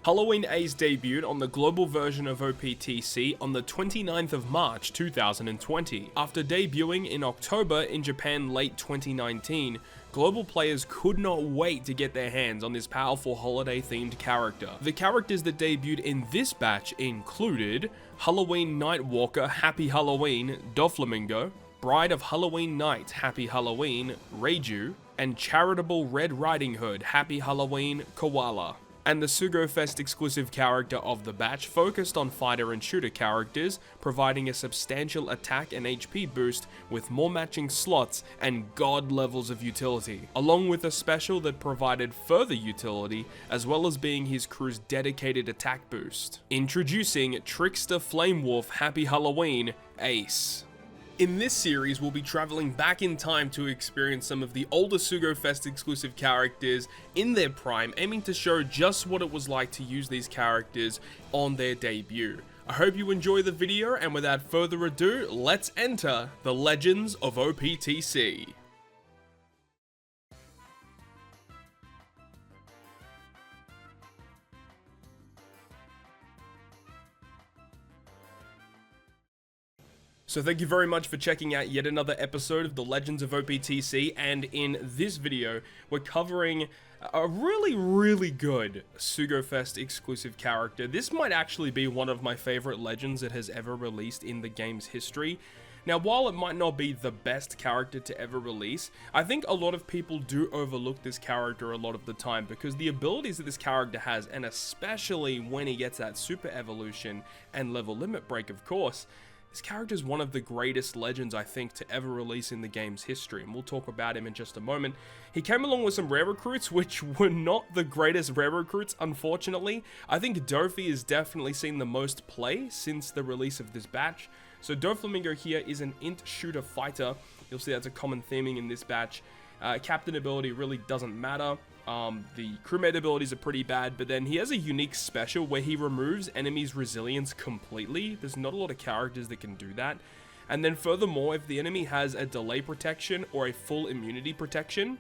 Halloween Ace debuted on the global version of OPTC on the 29th of March 2020. After debuting in October in Japan late 2019, global players could not wait to get their hands on this powerful holiday-themed character. The characters that debuted in this batch included Halloween Nightwalker Happy Halloween Doflamingo, Bride of Halloween Night Happy Halloween Raju, and Charitable Red Riding Hood Happy Halloween Koala. And the Sugo-Fest exclusive character of the batch focused on fighter and shooter characters, providing a substantial attack and HP boost with more matching slots and god levels of utility, along with a special that provided further utility as well as being his crew's dedicated attack boost. Introducing Trickster Flame Wolf Happy Halloween Ace. In this series, we'll be traveling back in time to experience some of the older Sugo-Fest exclusive characters in their prime, aiming to show just what it was like to use these characters on their debut. I hope you enjoy the video, and without further ado, let's enter the Legends of OPTC. So thank you very much for checking out yet another episode of the Legends of OPTC, and in this video, we're covering a really good Sugo-Fest exclusive character. This might actually be one of my favorite Legends that has ever released in the game's history. Now, while it might not be the best character to ever release, I think a lot of people do overlook this character a lot of the time because the abilities that this character has, and especially when he gets that super evolution and level limit break, of course, this character is one of the greatest legends, I think, to ever release in the game's history, and we'll talk about him in just a moment. He came along with some rare recruits, which were not the greatest rare recruits, unfortunately. I think Dofi has definitely seen the most play since the release of this batch. So Doflamingo here is an int shooter fighter. You'll see that's a common theming in this batch. Captain ability really doesn't matter. The crewmate abilities are pretty bad, but then he has a unique special where he removes enemies' resilience completely. There's not a lot of characters that can do that. And then furthermore, if the enemy has a delay protection or a full immunity protection,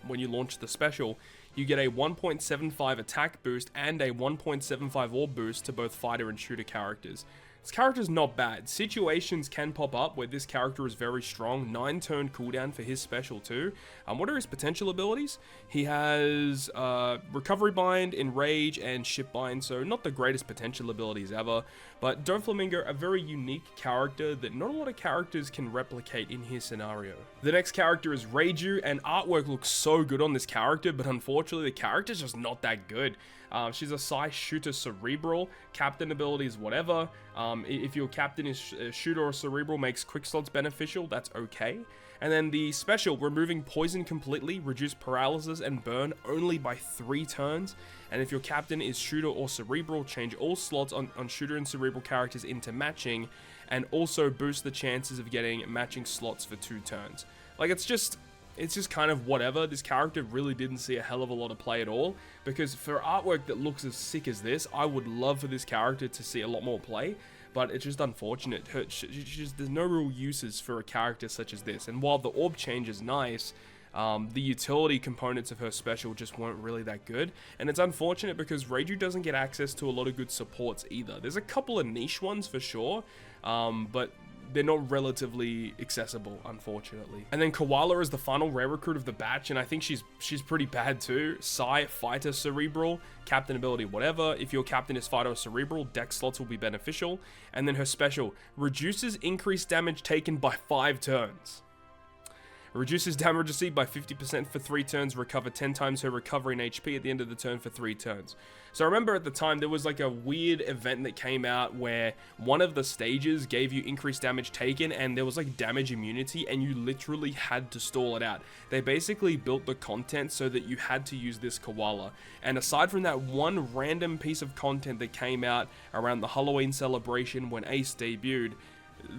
when you launch the special, you get a 1.75 attack boost and a 1.75 orb boost to both fighter and shooter characters. This character's not bad. Situations can pop up where this character is very strong. 9-turn cooldown for his special too. What are his potential abilities? He has Recovery Bind, Enrage, and Ship Bind, so not the greatest potential abilities ever. But Doflamingo, a very unique character that not a lot of characters can replicate in his scenario. The next character is Raju, and artwork looks so good on this character, but unfortunately the character's just not that good. She's a Psi Shooter Cerebral, captain abilities whatever. If your captain is Shooter or Cerebral makes quick slots beneficial, that's okay. And then the special, removing poison completely, reduce paralysis and burn only by 3 turns. And if your captain is Shooter or Cerebral, change all slots on Shooter and Cerebral characters into matching, and also boost the chances of getting matching slots for 2 turns. Like, it's just kind of whatever. This character really didn't see a hell of a lot of play at all, because for artwork that looks as sick as this, I would love for this character to see a lot more play, but it's just unfortunate. There's no real uses for a character such as this, and while the orb change is nice, the utility components of her special just weren't really that good, and it's unfortunate because Raju doesn't get access to a lot of good supports either. There's a couple of niche ones for sure, but they're not relatively accessible, unfortunately. And then Koala is the final rare recruit of the batch, and I think she's pretty bad too. Psi Fighter Cerebral, captain ability whatever. If your captain is Fighter or Cerebral, deck slots will be beneficial. And then her special, reduces increased damage taken by 5 turns. Reduces damage received by 50% for 3 turns, recover 10 times her recovery in HP at the end of the turn for 3 turns. So I remember at the time there was like a weird event that came out where one of the stages gave you increased damage taken and there was like damage immunity and you literally had to stall it out. They basically built the content so that you had to use this Koala. And aside from that one random piece of content that came out around the Halloween celebration when Ace debuted,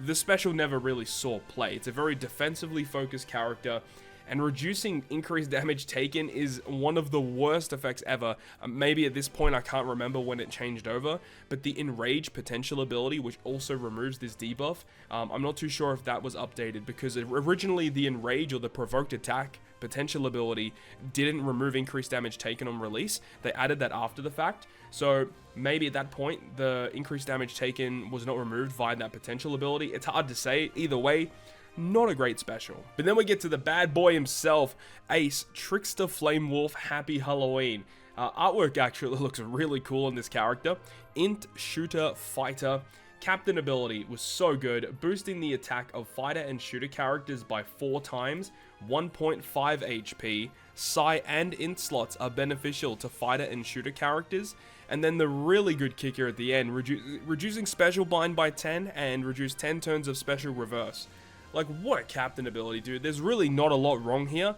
the special never really saw play. It's a very defensively focused character, and reducing increased damage taken is one of the worst effects ever. Maybe at this point I can't remember when it changed over, but the Enrage potential ability, which also removes this debuff, I'm not too sure if that was updated, because originally the Enrage or the provoked attack potential ability didn't remove increased damage taken on release. They added that after the fact. So maybe at that point, the increased damage taken was not removed via that potential ability. It's hard to say. Either way, not a great special. But then we get to the bad boy himself, Ace, Trickster Flame Wolf, Happy Halloween. Artwork actually looks really cool on this character. Int, Shooter, Fighter. Captain ability was so good, boosting the attack of fighter and shooter characters by 4 times, 1.5 HP. Psi and Int slots are beneficial to fighter and shooter characters. And then the really good kicker at the end, reducing special bind by 10 and reduce 10 turns of special reverse. Like, what a captain ability, dude. There's really not a lot wrong here.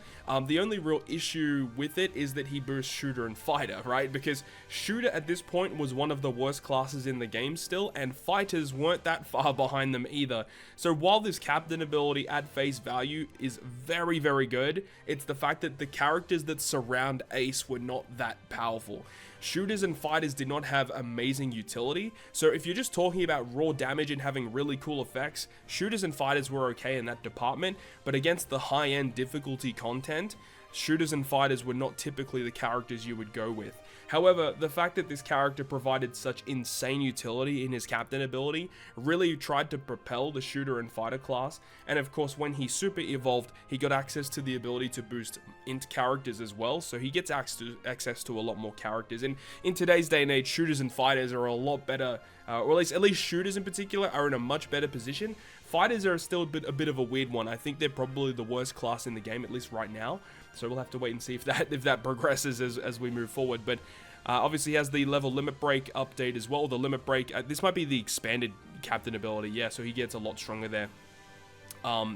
The only real issue with it is that he boosts shooter and fighter, right? Because shooter at this point was one of the worst classes in the game still, and fighters weren't that far behind them either. So while this captain ability at face value is very, very good, it's the fact that the characters that surround Ace were not that powerful. Shooters and fighters did not have amazing utility, so if you're just talking about raw damage and having really cool effects, shooters and fighters were okay in that department, but against the high-end difficulty content, shooters and fighters were not typically the characters you would go with. However, the fact that this character provided such insane utility in his captain ability really tried to propel the shooter and fighter class, and of course when he super evolved, he got access to the ability to boost int characters as well, so he gets access to a lot more characters. And in today's day and age, shooters and fighters are a lot better, or at least shooters in particular are in a much better position. Fighters are still a bit of a weird one. I think they're probably the worst class in the game, at least right now. So we'll have to wait and see if that progresses as we move forward. But obviously he has the level limit break update as well. The limit break, this might be the expanded captain ability. Yeah, so he gets a lot stronger there.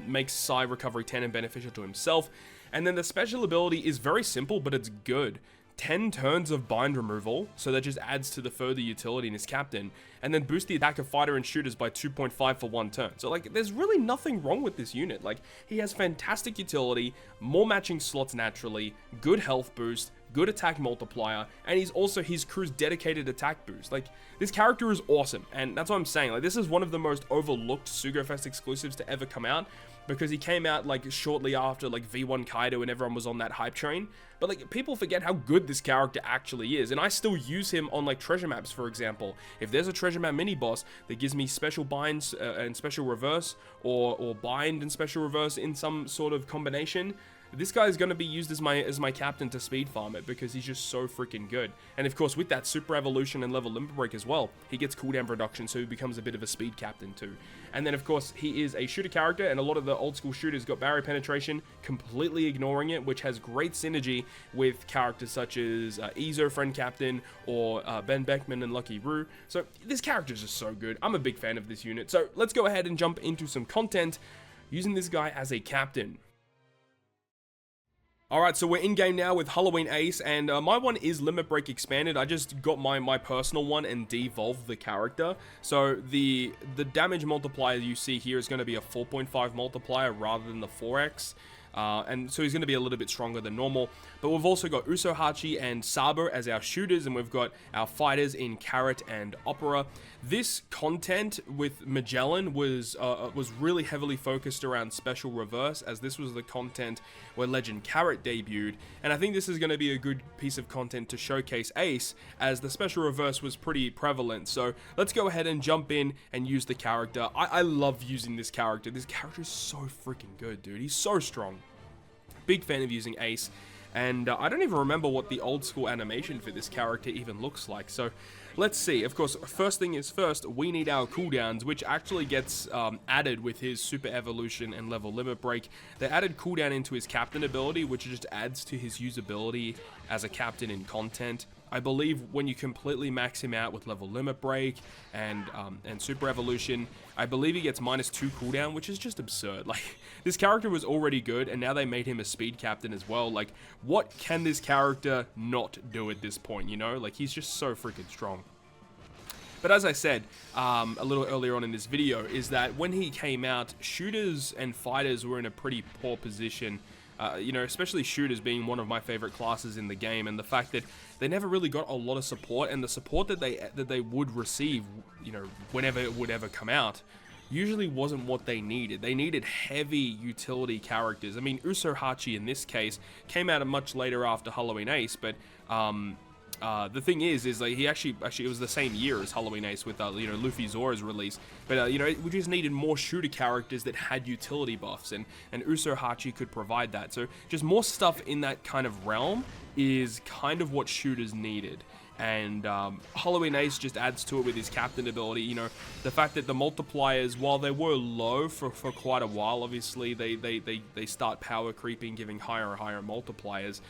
Makes Psi recovery 10 and beneficial to himself. And then the special ability is very simple, but it's good. 10 turns of bind removal, so that just adds to the further utility in his captain, and then boost the attack of fighter and shooters by 2.5 for 1 turn. So like, there's really nothing wrong with this unit. Like, he has fantastic utility, more matching slots naturally, good health boost, good attack multiplier, and he's also his crew's dedicated attack boost. Like, this character is awesome, and that's what I'm saying. Like, this is one of the most overlooked Sugo-Fest exclusives to ever come out, because he came out like shortly after like V1 Kaido and everyone was on that hype train. But like, people forget how good this character actually is, and I still use him on like treasure maps, for example. If there's a treasure map mini boss that gives me special binds and special reverse, or bind and special reverse in some sort of combination, this guy is going to be used as my captain to speed farm it, because he's just so freaking good. And of course, with that super evolution and level limit break as well, he gets cooldown reduction, so he becomes a bit of a speed captain too. And then of course, he is a shooter character, and a lot of the old school shooters got barrier penetration, completely ignoring it, which has great synergy with characters such as Izo, Friend Captain, or Ben Beckman and Lucky Roo. So this character is just so good. I'm a big fan of this unit. So let's go ahead and jump into some content using this guy as a captain. Alright, so we're in-game now with Halloween Ace, and my one is Limit Break Expanded. I just got my personal one and devolved the character. So the damage multiplier you see here is going to be a 4.5 multiplier rather than the 4x. And so he's going to be a little bit stronger than normal. But we've also got Usohachi and Sabo as our shooters, and we've got our fighters in Carrot and Opera. This content with Magellan was really heavily focused around Special Reverse, as this was the content where Legend Carrot debuted. And I think this is going to be a good piece of content to showcase Ace, as the Special Reverse was pretty prevalent. So let's go ahead and jump in and use the character. I love using this character. This character is so freaking good, dude. He's so strong. Big fan of using Ace. And I don't even remember what the old school animation for this character even looks like. So let's see. Of course, first thing is first, we need our cooldowns, which actually gets added with his Super Evolution and Level Limit Break. They added cooldown into his Captain ability, which just adds to his usability as a captain in content. I believe when you completely max him out with Level Limit Break and Super Evolution, I believe he gets -2 cooldown, which is just absurd. Like, this character was already good, and now they made him a speed captain as well. Like, what can this character not do at this point, you know? Like, he's just so freaking strong. But as I said a little earlier on in this video, is that when he came out, shooters and fighters were in a pretty poor position. You know, especially shooters being one of my favorite classes in the game, and the fact that they never really got a lot of support, and the support that they would receive, you know, whenever it would ever come out, usually wasn't what they needed. They needed heavy utility characters. I mean, Usohachi in this case came out much later after Halloween Ace, but the thing is like he actually it was the same year as Halloween Ace with you know, Luffy Zora's release. But you know, we just needed more shooter characters that had utility buffs, and Usohachi could provide that. So just more stuff in that kind of realm is kind of what shooters needed. And Halloween Ace just adds to it with his captain ability. You know, the fact that the multipliers, while they were low for quite a while, obviously they start power creeping, giving higher and higher multipliers.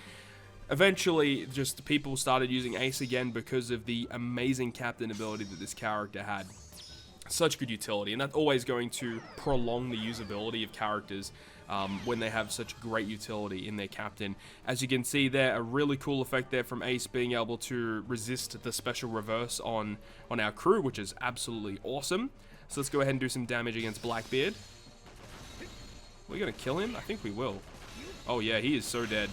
Eventually, just people started using Ace again because of the amazing captain ability that this character had. Such good utility, and that's always going to prolong the usability of characters when they have such great utility in their captain. As you can see there, a really cool effect there from Ace being able to resist the special reverse on our crew, which is absolutely awesome. So let's go ahead and do some damage against Blackbeard. We're gonna kill him? I think we will. Oh yeah, he is so dead.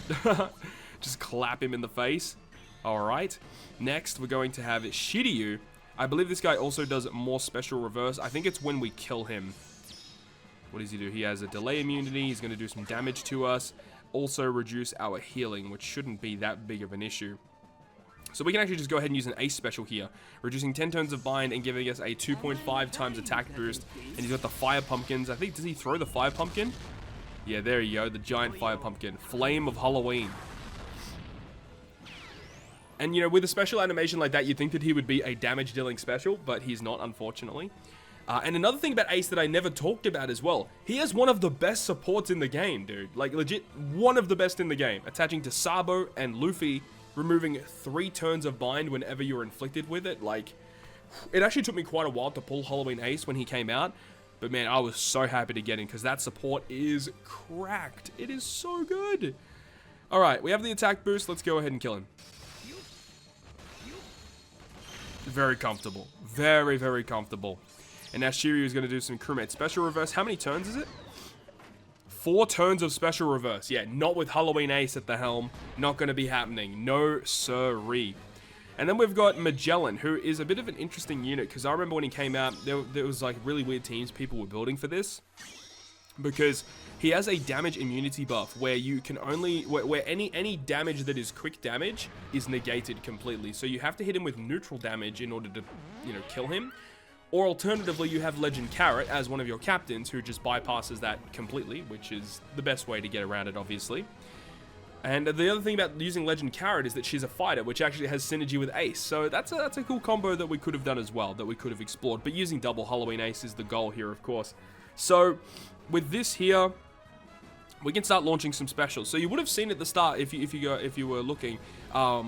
Just clap him in the face. Alright. Next, we're going to have Shiryu. I believe this guy also does more special reverse. I think it's when we kill him. What does he do? He has a delay immunity. He's going to do some damage to us. Also reduce our healing, which shouldn't be that big of an issue. So we can actually just go ahead and use an Ace special here. Reducing 10 turns of bind and giving us a 2.5 times attack boost. And he's got the fire pumpkins. I think, does he throw the fire pumpkin? Yeah, there you go. The giant fire pumpkin. Flame of Halloween. And, you know, with a special animation like that, you'd think that he would be a damage-dealing special, but he's not, unfortunately. And another thing about Ace that I never talked about as well, he has one of the best supports in the game, dude. Like, legit, one of the best in the game. Attaching to Sabo and Luffy, removing 3 turns of bind whenever you're inflicted with it. Like, it actually took me quite a while to pull Halloween Ace when he came out. But, man, I was so happy to get him, because that support is cracked. It is so good. Alright, we have the attack boost. Let's go ahead and kill him. Very comfortable. Very, very comfortable. And now Shiryu is going to do some crewmate special reverse. How many turns is it? 4 turns of special reverse. Yeah, not with Halloween Ace at the helm. Not going to be happening. No siree. And then we've got Magellan, who is a bit of an interesting unit. Because I remember when he came out, there was like really weird teams people were building for this. Because he has a damage immunity buff where you can only, where any damage that is quick damage is negated completely. So you have to hit him with neutral damage in order to, you know, kill him. Or alternatively, you have Legend Carrot as one of your captains who just bypasses that completely, which is the best way to get around it, obviously. And the other thing about using Legend Carrot is that she's a fighter, which actually has synergy with Ace. So that's a cool combo that we could have done as well, that we could have explored. But using double Halloween Ace is the goal here, of course. So with this here, we can start launching some specials. So you would have seen at the start, if you were looking,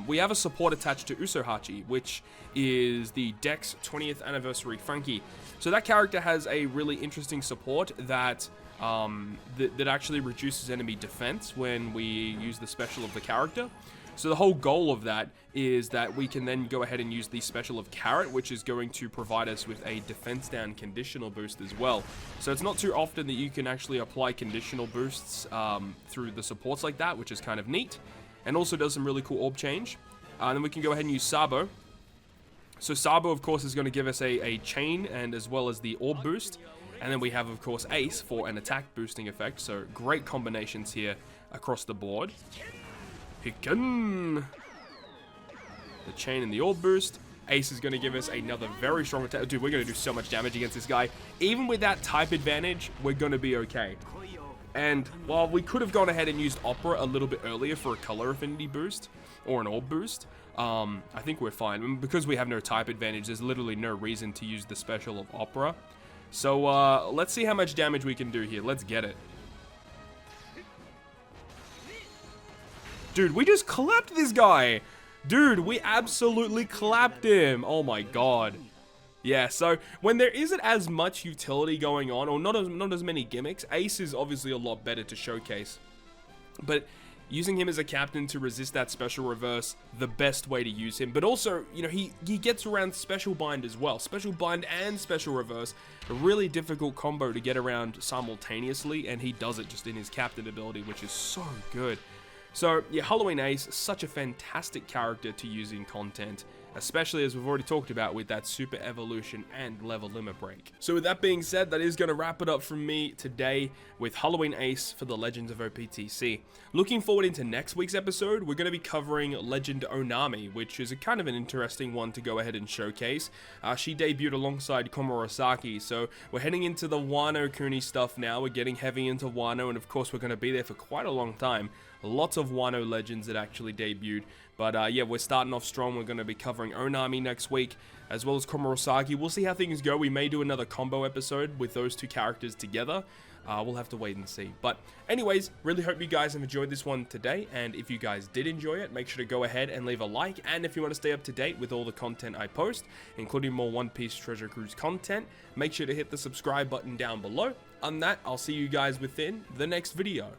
we have a support attached to Usohachi, which is the Dex 20th Anniversary Frankie. So that character has a really interesting support that that actually reduces enemy defense when we use the special of the character. So the whole goal of that is that we can then go ahead and use the special of Carrot, which is going to provide us with a defense down conditional boost as well. So it's not too often that you can actually apply conditional boosts through the supports like that, which is kind of neat. And also does some really cool orb change. And then we can go ahead and use Sabo. So Sabo, of course, is going to give us a chain and as well as the orb boost. And then we have, of course, Ace for an attack boosting effect. So great combinations here across the board. Hicken. The chain and the orb boost. Ace is going to give us another very strong attack. Dude, we're going to do so much damage against this guy. Even with that type advantage, we're going to be okay. And while we could have gone ahead and used Opera a little bit earlier for a color affinity boost or an orb boost, I think we're fine. And because we have no type advantage, there's literally no reason to use the special of Opera. So let's see how much damage we can do here. Let's get it. Dude, we just clapped this guy. Dude, we absolutely clapped him. Oh my god. Yeah, so when there isn't as much utility going on, or not as many gimmicks, Ace is obviously a lot better to showcase. But using him as a captain to resist that special reverse, the best way to use him. But also, you know, he gets around special bind as well. Special bind and special reverse, a really difficult combo to get around simultaneously, and he does it just in his captain ability, which is so good. So yeah, Halloween Ace, such a fantastic character to use in content, especially as we've already talked about with that super evolution and level limit break. So with that being said, that is going to wrap it up from me today with Halloween Ace for the Legends of OPTC. Looking forward into next week's episode, we're going to be covering Legend Onami, which is a kind of an interesting one to go ahead and showcase. She debuted alongside Komurosaki, so we're heading into the Wano Kuni stuff now. We're getting heavy into Wano, and of course we're going to be there for quite a long time. Lots of Wano legends that actually debuted. But yeah, we're starting off strong. We're going to be covering Onami next week, as well as Komurosaki. We'll see how things go. We may do another combo episode with those two characters together. We'll have to wait and see. But anyways, really hope you guys have enjoyed this one today. And if you guys did enjoy it, make sure to go ahead and leave a like. And if you want to stay up to date with all the content I post, including more One Piece Treasure Cruise content, make sure to hit the subscribe button down below. On that, I'll see you guys within the next video.